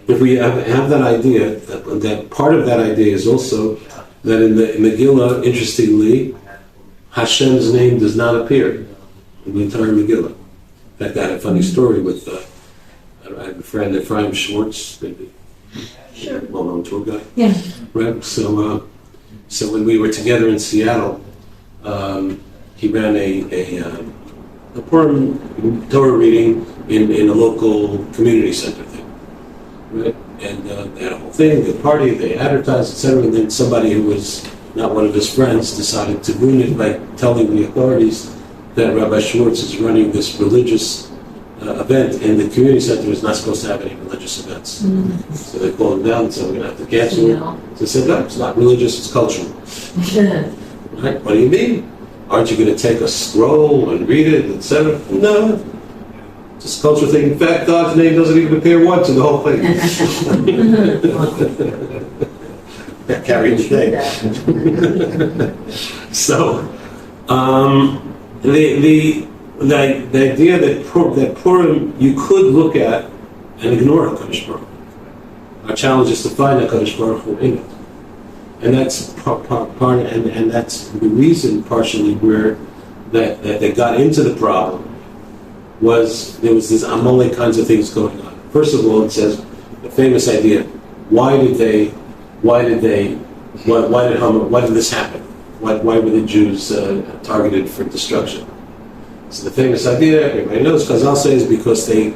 if we have that idea, that part of that idea is also that in the Megillah, interestingly, Hashem's name does not appear in the entire Megillah. In fact, I had a funny story with, I have a friend, Ephraim Schwartz, maybe, well-known tour guide. Yeah. Right? So when we were together in Seattle, he ran a Purim Torah reading in a local community center thing. Right? And they had a whole thing, the party, they advertised, etc. And then somebody who was not one of his friends decided to ruin it by telling the authorities that Rabbi Schwartz is running this religious event, and the community center is not supposed to have any religious events. So they called him down and said, we're going to have to cancel it. So they said, no, it's not religious, it's cultural. Right? What do you mean? Aren't you going to take a scroll and read it, etc.? No. It's a cultural thing. In fact, God's name doesn't even appear once in the whole thing. That carried the day. So, the idea that Purim you could look at and ignore HaKadosh Baruch Hu. Our challenge is to find HaKadosh Baruch Hu in it. And that's part, and that's the reason partially where that they got into the problem was there was this Amalek kinds of things going on. First of all, it says the famous idea: why did this happen? Why were the Jews targeted for destruction? So the famous idea, everybody knows, Chazal says, because they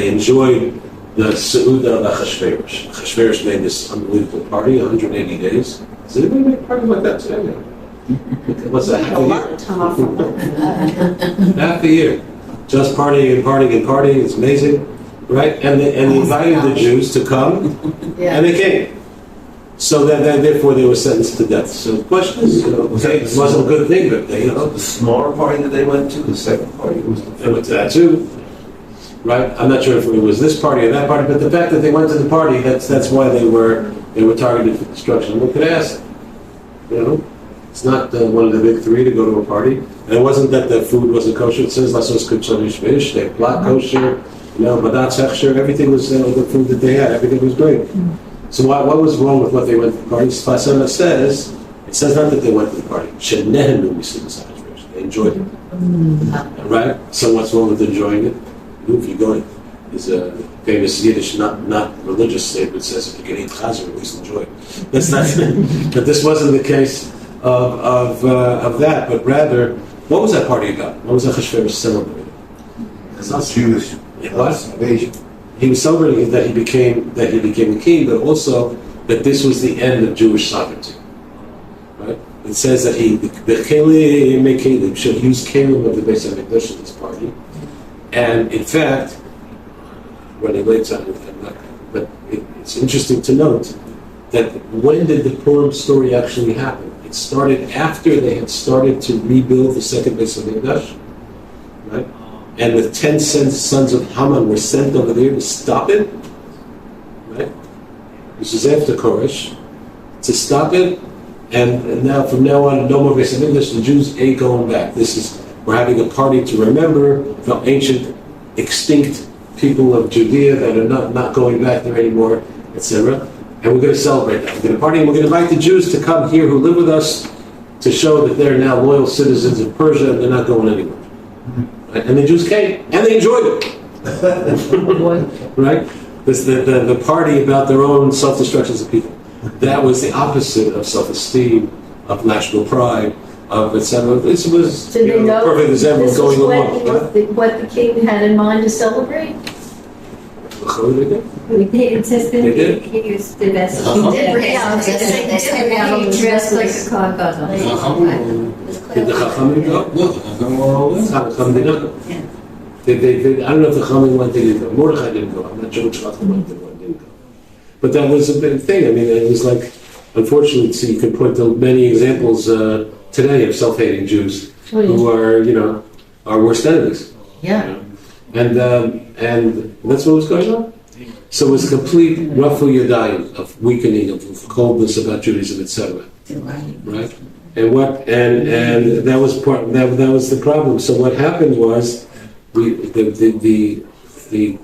enjoyed the Seudah of Achashverosh. Achashverosh made this unbelievable party, 180 days. Does anybody make a party like that today? What's that? Half a year. Just partying and partying and partying. It's amazing, right? And they invited the Jews to come, and they came. So that therefore they were sentenced to death. So the question is, okay, it wasn't a good thing, but The smaller party that they went to, the second party, they went to that too, right? I'm not sure if it was this party or that party, but the fact that they went to the party, that's why they were targeted for destruction. What could I ask? It's not one of the big three to go to a party. And it wasn't that the food wasn't kosher. It says lasos kosher fish. They had black kosher, badat sechsher. Everything was the food that they had. Everything was great. So what was wrong with what they went to the party? Fasana says, it says not that they went to the party. They enjoyed it. Right? So what's wrong with enjoying it? If you're going, there's a famous Yiddish, not religious statement says if you can eat chazer, at least enjoy it. That's not. But this wasn't the case of that, but rather, what was that party about? What was Achashverosh celebrating? it's not Jewish. It was. Invasion. He was celebrating that he became a king, but also that this was the end of Jewish sovereignty. Right? It says that the kelim should use kelim of the Beis Hamikdash in this party, and in fact, running late on it, but it's interesting to note that when did the Purim story actually happen? It started after they had started to rebuild the second Beis Hamikdash, right? And the 10 sons of Haman were sent over there to stop it, right? This is after Koresh, to stop it, and now from now on, no more Beis Hamikdash. The Jews ain't going back. We're having a party to remember the ancient, extinct people of Judea that are not going back there anymore, etc. And we're going to celebrate that. We're going to party, and we're going to invite the Jews to come here who live with us to show that they're now loyal citizens of Persia and they're not going anywhere. Right? And the Jews came, and they enjoyed it. Right? The party about their own self-destructions of people. That was the opposite of self-esteem, of national pride, of etc. This was Did they know perfect example of going along. Right? What the king had in mind to celebrate? It says that he used the best. He did, yeah, He dressed like a Kohen Gadol. Did the Chachamim go? No, I'm more older. Chacham did not go. I don't know if the Chachamim went, they didn't go. Mordechai didn't go. I'm not sure which Chacham went, they didn't go. But that was a big thing. I mean, it was like, unfortunately, so you can point to many examples today of self-hating Jews who are, our worst enemies. Yeah. And that's what was going on. So it was a complete rafu yadayim of weakening, of coldness about Judaism, etc. Right? And that was that was the problem. So what happened was the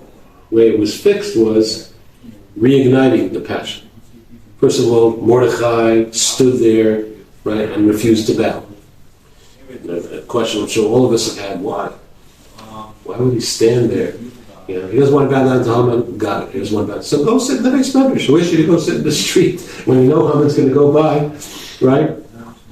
way it was fixed was reigniting the passion. First of all, Mordechai stood there, right, and refused to bow. A question I'm sure all of us have had: why? Why would he stand there? You know, he doesn't want to bow down to Haman. Got it. He doesn't want to bow. So go sit in the next medrash. Where should you go sit in the street when you know Haman's going to go by, right?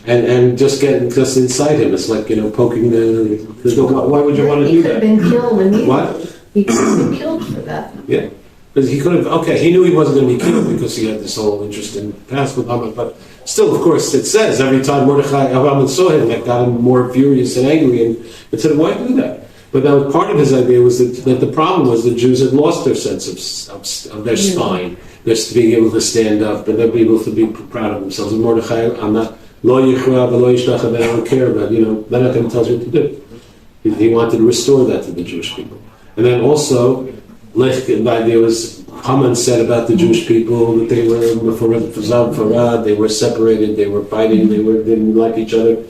And just get just inside him. It's like, you know, poking the why would you want to do that? He could have been killed immediately. What? He could have been killed for that. Yeah. Because he could have, okay, he knew he wasn't going to be killed because he had this whole interest in the past with Haman, but still, of course, it says every time Haman saw him, that got him more furious and angry, and said, why do that? But that was part of his idea was that the problem was the Jews had lost their sense of their spine, their being able to stand up, and they're able to be proud of themselves. And Mordechai, I'm not, lo yichra, lo yishtach, I don't care about, you know, they're not going to tell you what to do. He wanted to restore that to the Jewish people. And then also, the idea was, Haman said about the Jewish people that they were farad, they were separated, they were fighting, they didn't like each other.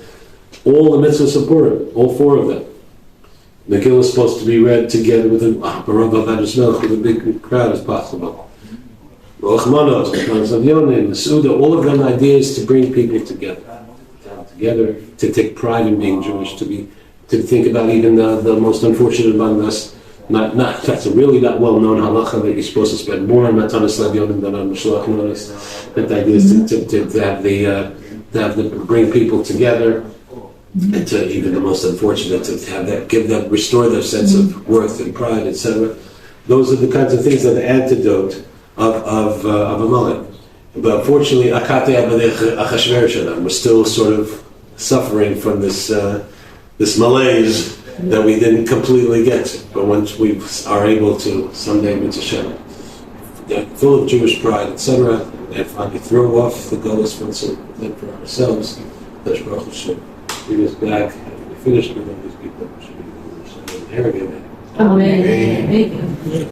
All the mitzvahs of Purim, all four of them. Megillah is supposed to be read together with a big crowd as possible. All of them ideas to bring people together, to take pride in being Jewish, to think about even the most unfortunate among us. Not that's a really not well-known halacha that you're supposed to spend more on matanas lavyonim than on mishloach manos. That the idea is to bring people together, and to even the most unfortunate to have that restore their sense of worth and pride, etc. Those are the kinds of things that are the antidote of Amalek. But unfortunately, we're still sort of suffering from this malaise that we didn't completely get, but once we are able to someday, Mitzvah full of Jewish pride, etc., and finally throw off the Golos then for ourselves, that's Baruch Hashem. Bring us back, and we finish with all these people, should be arrogant. Amen. Amen.